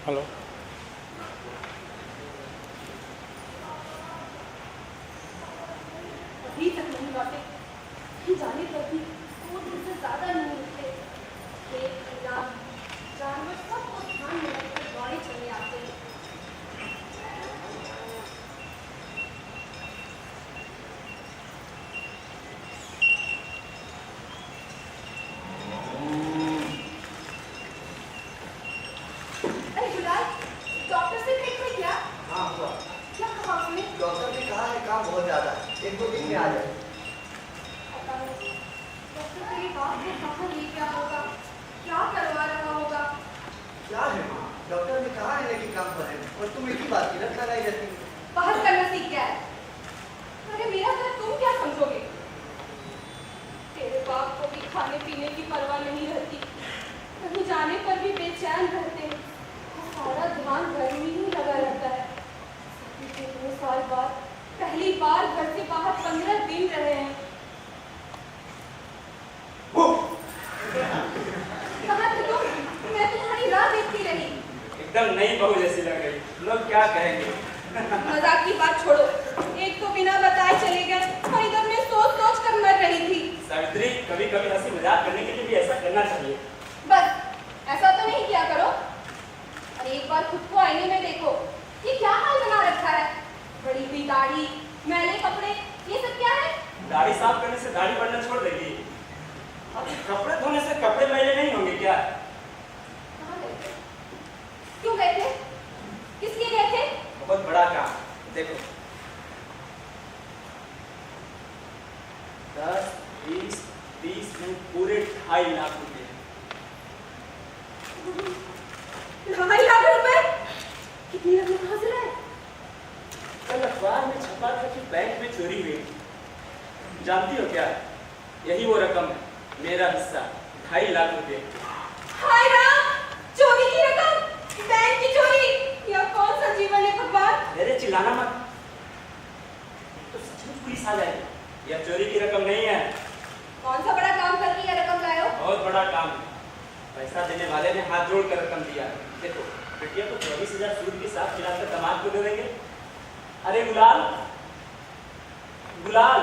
हेलो, अभी तक नहीं लौटे, जाने पर भी 2 दिन से ज्यादा नहीं उठते। खेत खलिहान, जानवर सबको ध्यान में रखकर दौड़े चले आते हैं। अरे गुलाल, डॉक्टर से भेंट हुई क्या? हाँ हुआ। क्या कहा उसने? डॉक्टर ने कहा है काम बहुत ज्यादा है, 1-2 दिन में आ जाए। पता नहीं, डॉक्टर तेरी बात को कहाँ ले गया होगा, क्या करवा रहा होगा। क्या है माँ, डॉक्टर ने कहा है कि काम पर है और तुम एक ही बात की रट लगाई रहती है। बहस करना सीख गया है। अरे मेरा दर्द तुम क्या समझोगे? तेरे बाप को भी खाने पीने की परवाह नहीं रहती, कहीं जाने पर भी बेचैन रहते हैं, सारा ध्यान घर में ही लगा रहता है। पिछले 2 साल बाद पहली बार घर से बाहर 15 दिन रहे हैं। कहाँ थे तुम? मैं तुम्हारी राह देखती रही। एकदम नई बहू जैसी लग रही, लोग क्या कहेंगे? मजाक की बात छोड़ो, एक तो बिना बताए चले गए और इधर मैं सोच सोच कर मर रही थी। सावित्री, कभी कभी हंसी मजाक करने के लिए भी ऐसा करना चाहिए। बस ऐसा तो नहीं किया करो। और एक बार खुद को आईने में देखो, ये क्या हाल बना रखा है? बड़ी हुई दाढ़ी, मैले कपड़े, ये सब क्या है? दाढ़ी साफ करने से दाढ़ी बढ़ना छोड़ देगी। अब कपड़े धोने से कपड़े मैले नहीं होंगे क्या? कहाँ गए थे? क्यों गए थे? किस लिए गए थे? बहुत बड़ा काम, देखो 10, 20, 30 में पूरे 2.5 लाख रुपए। 2.5 लाख रुपए? कितनी रकम हासिल है? कल अखबार में छपा था कि बैंक में चोरी हुई। जानती हो क्या? यही वो रकम है, मेरा हिस्सा 2.5 लाख रुपए। हाय राम, चोरी की रकम, बैंक की चोरी, यह कौन सा जीवन है भगवान? अरे चिल्लाना मत, तो सचमुच पुलिस आ जाएगी। यह चोरी की रकम नहीं है। कौन सा बड़ा काम करके यह रकम लाए हो? बहुत बड़ा काम है। पैसा देने वाले ने हाथ जोड़ कर रकम दिया है। देखो, ये तो 24,000 सूद के साथ मिलाकर दामाद को दे देंगे। अरे गुलाल, गुलाल,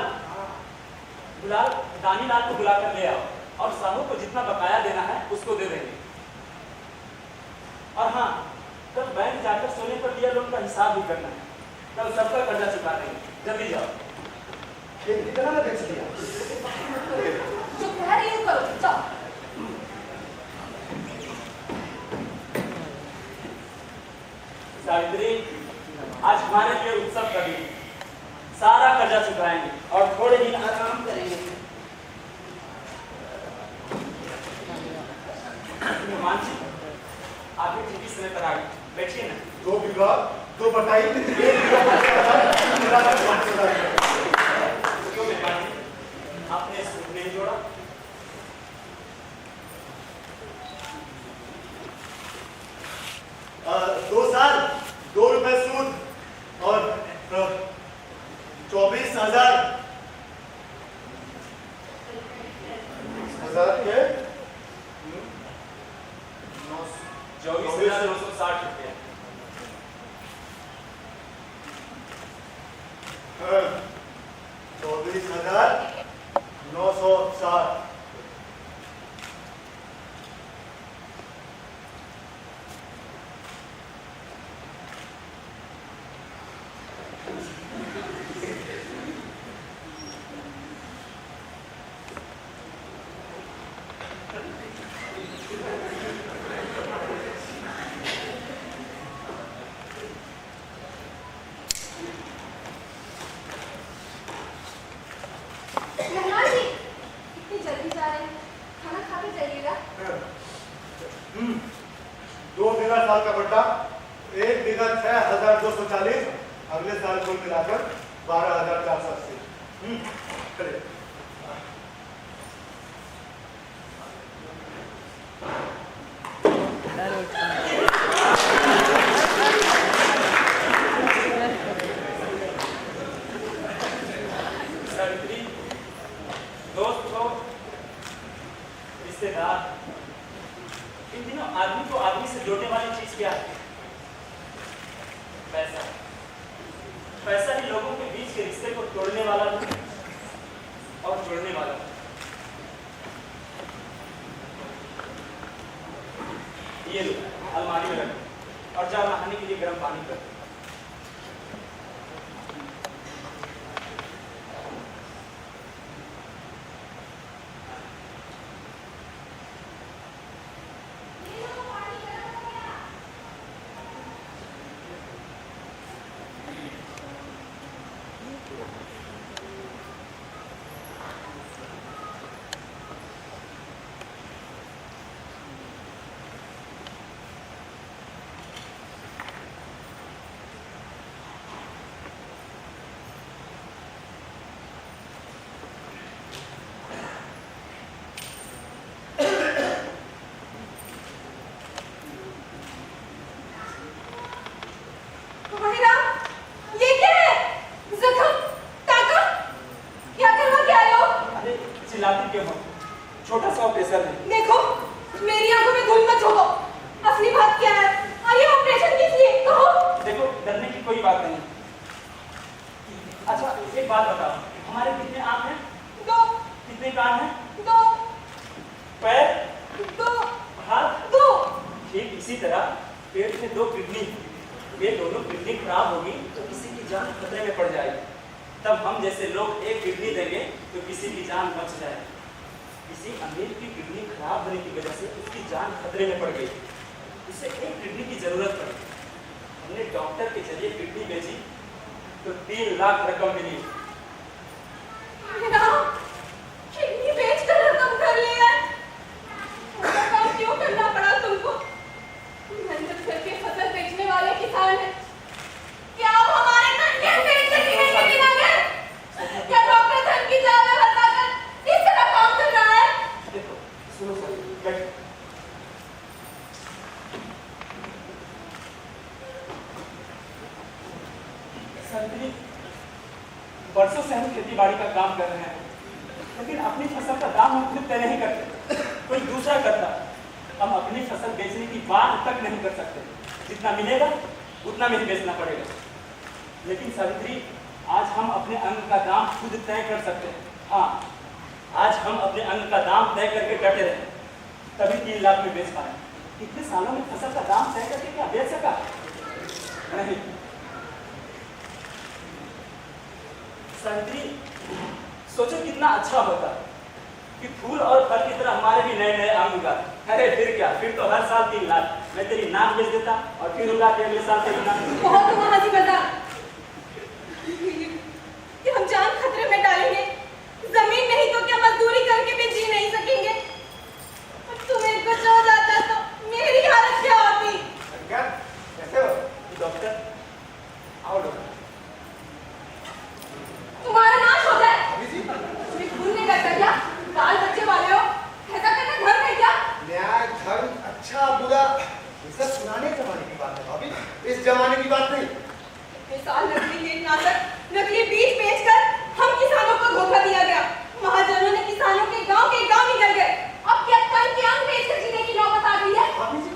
गुलाल, दानी लाल को बुला कर ले आओ और साहू को जितना बकाया देना है उसको दे देंगे। और हाँ, कल बैंक जाकर सोने पर दिया लोन का हिसाब भी करना है। कल सबका कर्जा चुका देंगे। जल्दी जाओ। ये कितना में बेच दिया? जो कह रही हूँ करो, जाओ। सावित्री, आज हमारे लिए उत्सव का दिन, सारा कर्जा चुकाएंगे और थोड़े दिन आराम करेंगे। मानसी, आप भी ठीक समय पर आ गए, बैठिए ना। 2 बीघा 2 बटाई 1 बीघा क्यों मेहमान जी, आपने सूद नहीं जोड़ा? अ, 2 साल 2 रुपए सूद और 24,000 के 24,960 रुपये। 24,960। मेहमान जी, इतनी जल्दी जा रहे हैं, खाना खा के जाइएगा। 2 बीघा साल का पट्टा, 1 बीघा 6,240, अगले साल कुल मिलाकर 12,480। चलिए। सावित्री, दोस्त हो, रिश्तेदार, इन दिनों आदमी को आदमी से जोड़ने वाली चीज क्या है? पैसा। पैसा ही लोगों के बीच के रिश्ते को तोड़ने वाला भी और जोड़ने वाला भी। ये लो, अलमारी में रखो और जाओ नहाने के लिए गर्म पानी कर। चिल्लाती क्यों हो? छोटा सा ऑपरेशन है। देखो, मेरी आंखों में धूल मत झोंको। असली बात क्या है और ये ऑपरेशन किस लिए? कहो। देखो, डरने की कोई बात नहीं। अच्छा, एक बात बताओ, हमारे कितने आंख हैं? 2। कितने कान हैं? 2। पैर? 2। हाथ? 2। ठीक इसी तरह पेट में 2 किडनी, ये दोनों किडनी खराब होगी तो किसी की जान खतरे में पड़ जाएगी। तब हम जैसे लोग एक किडनी देंगे तो किसी की जान बच जाए। किसी अमीर की किडनी खराब होने की वजह से उसकी जान खतरे में पड़ गई, उसे एक किडनी की जरूरत पड़ी। हमने डॉक्टर के जरिए किडनी बेची तो 3 लाख रकम मिली। किडनी बेचकर रकम कर लिया। ऐसा काम क्यों करना पड़ा तुमको? मेहनत करके फसल बेचने वाले किसान हैं। क्या आप हमारे नन्हे पेट से जीने के दिन आ गए? क्या डॉक्टर धन की जाल में फंसाकर इस तरह काम कर रहा है? देखो, सुनो सर, बैठो। संतरी, वर्षों से हम खेती बाड़ी का काम कर रहे हैं, लेकिन अपनी फसल का दाम हम खुद तय नहीं करते, कोई दूसरा करता। हम अपनी फसल बेचने की बात तक नहीं कर सकते। जितना मिलेगा उतना में ही बेचना पड़ेगा। लेकिन सावित्री, आज हम अपने अंग का दाम खुद तय कर सकते हैं। हाँ, आज हम अपने अंग का दाम तय करके डटे रहे, तभी 3 लाख में बेच पाए। इतने सालों में फसल का दाम तय करके क्या बेच सका? नहीं। सावित्री, सोचो कितना अच्छा होता कि फूल और फल की तरह हमारे भी नए नए अंग उगाते। अरे फिर क्या, फिर तो हर साल 3 लाख, मैं तेरी नाक बेच देता और फिर उगा के अगले साल तेरी नाक। बहुत हुआ हंसी मजाक। कि हम जान खतरे में डालेंगे, जमीन नहीं तो क्या मजदूरी करके भी जी नहीं सकेंगे। तुम्हें कुछ हो जाता तो मेरी हालत क्या होती? क्या कैसे हो? डॉक्टर, आओ डॉक्टर। तुम्हारा नाश हो जाए। भाभी जी, तुम्हें खून नहीं करता क्या? बाल बच्चे वाले हो, ऐसा करना घर में क्या? न्याय धर्म अच्छा बुरा ये सब पुराने जमाने की बात है भाभी, इस जमाने की बात नहीं। इतने साल नकली कीटनाशक, नकली बीज बेचकर हम किसानों को धोखा दिया गया। महाजनों ने किसानों के गांव निकल गए। अब क्या तन के अंग बेचकर जीने की नौबत आ गई है? भाभी जी,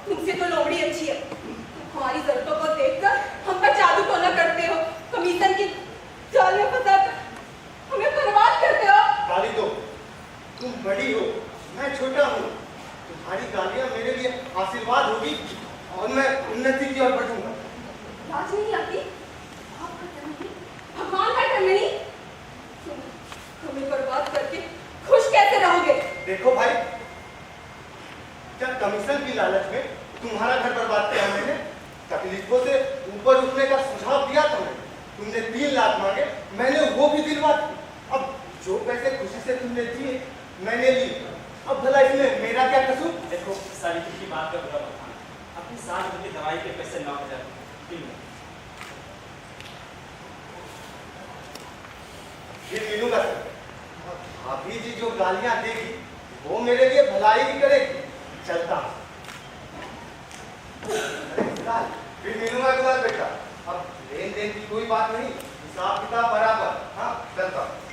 तुमसे तो लोमड़ी अच्छी है। हमारी जरूरतों को देखकर हम पर जादू टोना करते हो, कमीशन की जाल में फंसाकर हमें बर्बाद करते हो। गाली दो, तुम बड़ी हो, मैं छोटा हूँ। तुम्हारी गालियाँ मेरे लिए आशीर्वाद होगी और मैं उन्नति की ओर बढ़ूंगा। लाज नहीं आती? आपका कर्म नहीं, भगवान का कर्म नहीं। हमें बर्बाद करके खुश कैसे रहोगे? देखो भाई, जब कमीशन की लालच में तुम्हारा घर बर्बाद किया मैंने, तकलीफों से ऊपर उठने का सुझाव दिया था मैंने। तुमने 3 लाख मांगे, मैंने वो भी दिलवा दी। अब जो पैसे खुशी से तुमने दिए मैंने ली, अब भला इसमें मेरा क्या कसूर? देखो, सावित्री की बात का बुरा मत मानो। अपनी सास की दवाई के पैसे 9,000 फिर मिलूंगा सर। भाभी जी जो गालियां देगी वो मेरे लिए भलाई ही करेगी। चलता हूँ। अरे विशाल, फिर मिलूंगा एक बार बेटा। अब लेन देन की कोई बात नहीं, हिसाब किताब बराबर। हाँ, चलता हूँ।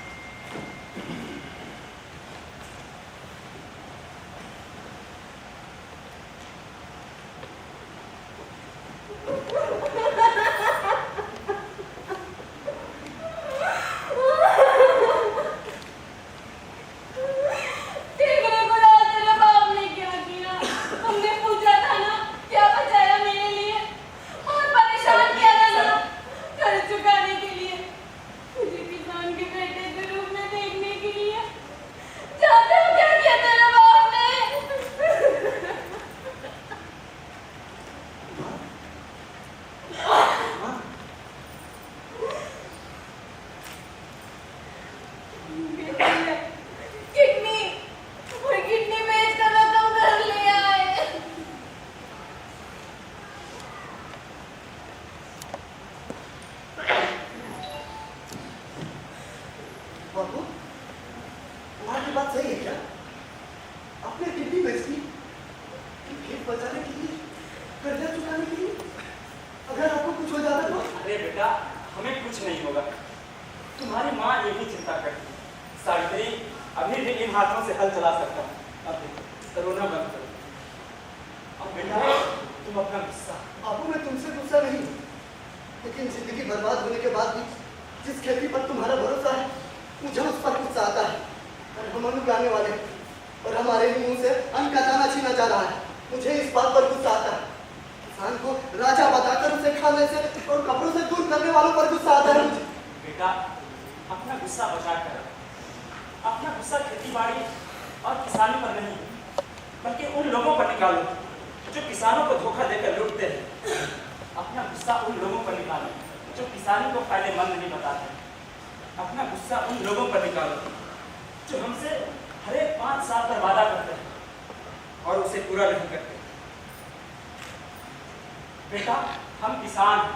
बाबू, तुम्हारी बात सही है क्या? आपने किडनी बेच दी खेत बचाने के लिए, कर्जा चुकाने के लिए? अगर आपको कुछ हो जाता तो? अरे बेटा, हमें कुछ नहीं होगा। तुम्हारी माँ यही चिंता करती है। सावित्री, अभी भी इन हाथों से हल चला सकता हूँ। अब देखो, रोना बंद करो। अब बेटा, तुम अपना गुस्सा। बाबू, मैं तुमसे गुस्सा नहीं, लेकिन जिंदगी बर्बाद होने के बाद भी जिस खेती पर तुम्हारा भरोसा है, मुझे उस पर गुस्सा आता है। और हम अन्न उगाने वाले और हमारे ही मुंह से अन्न का दाना छीना जा रहा है। मुझे इस बात पर गुस्सा आता है। किसान को राजा बताकर उसे खाने से और कपड़ों से दूर करने वालों पर गुस्सा आता है मुझे। बेटा, अपना गुस्सा बचा कर रखो। अपना गुस्सा खेती-बाड़ी और किसानी पर नहीं, बल्कि उन लोगों पर निकालो जो किसानों को धोखा देकर लूटते हैं। अपना गुस्सा उन लोगों पर निकालो जो किसानी को फायदेमंद नहीं बताते। अपना गुस्सा उन लोगों पर निकालो जो हमसे हर एक 5 साल पर वादा करते हैं और उसे पूरा नहीं करते। बेटा, हम किसान हैं।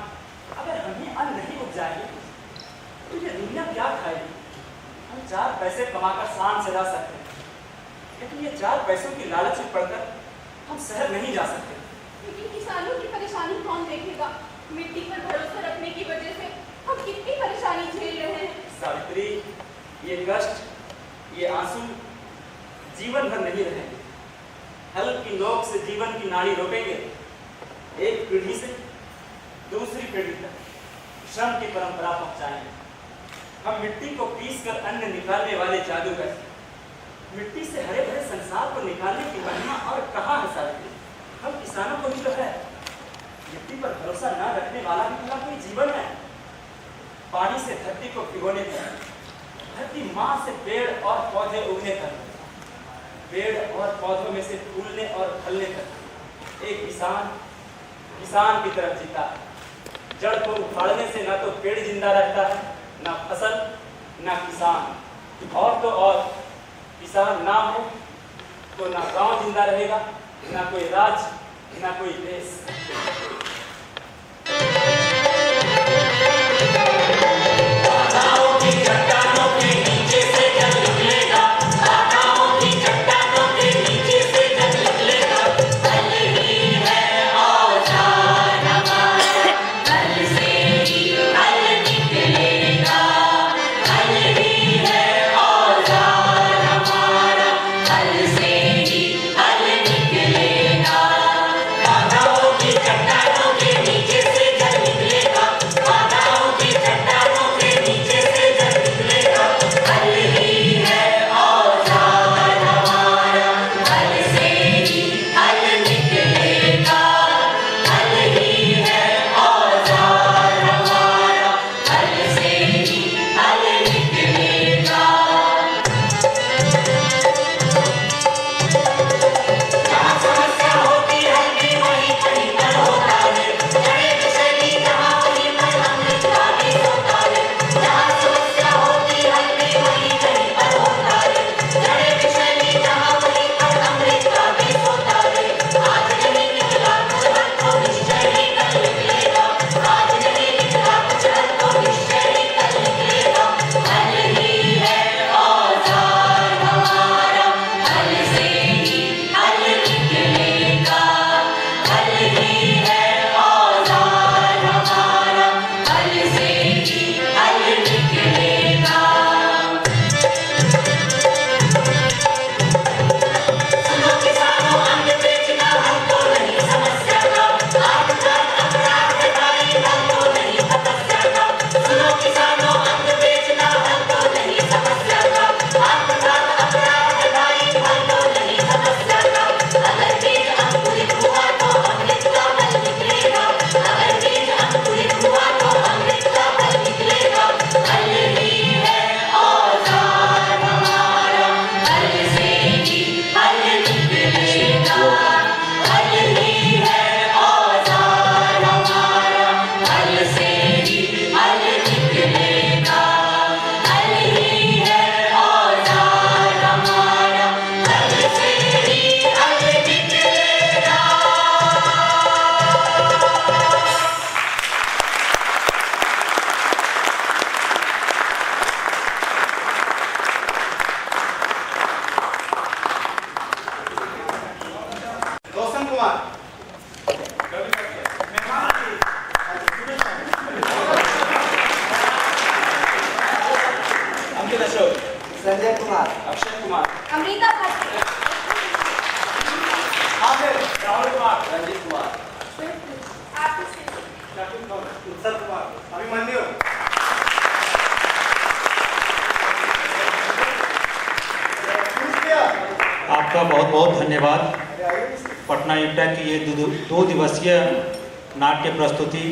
अगर हम ही अन्न नहीं उपजाएंगे तो ये दुनिया क्या खाएगी? हम 4 पैसे कमाकर शान से रह सकते हैं, लेकिन ये 4 पैसों की लालच में पड़कर हम शहर नहीं जा सकते। लेकिन किसानों की परेशानी कौन देखेगा? मिट्टी पर भरोसा रखने की वजह से हम कितनी परेशानी झेल रहे हैं। सावित्री, ये कष्ट, ये आंसू जीवन भर नहीं रहेंगे। हल की नोक से जीवन की नाड़ी रोकेंगे एक पीढ़ी से दूसरी पीढ़ी तक श्रम की परंपरा पहुंचाएंगे। हम मिट्टी को पीस कर अन्न निकालने वाले जादूगर मिट्टी से हरे भरे संसार को निकालने की महिमा और कहाँ है साथी? हम किसानों को ही तो है। मिट्टी पर भरोसा न रखने वाला भी भला कोई जीवन है? पानी से धरती को भिगोने तक, धरती माँ से पेड़ और पौधे उगने तक, पेड़ और पौधों में से फूलने और फलने तक एक किसान की तरफ जीता है। जड़ को उखाड़ने से ना तो पेड़ जिंदा रहता है, ना फसल, ना किसान। और तो और किसान ना हो तो ना गांव जिंदा रहेगा, ना कोई राज्य, ना कोई देश। संजय कुमार, अक्षय कुमार, अमृता भट्ट, राहुल कुमार, रंजीत कुमार, उत्सव कुमार, अभिमन्यु। आपका बहुत बहुत धन्यवाद। पटना यूटा की ये दो दिवसीय नाट्य प्रस्तुति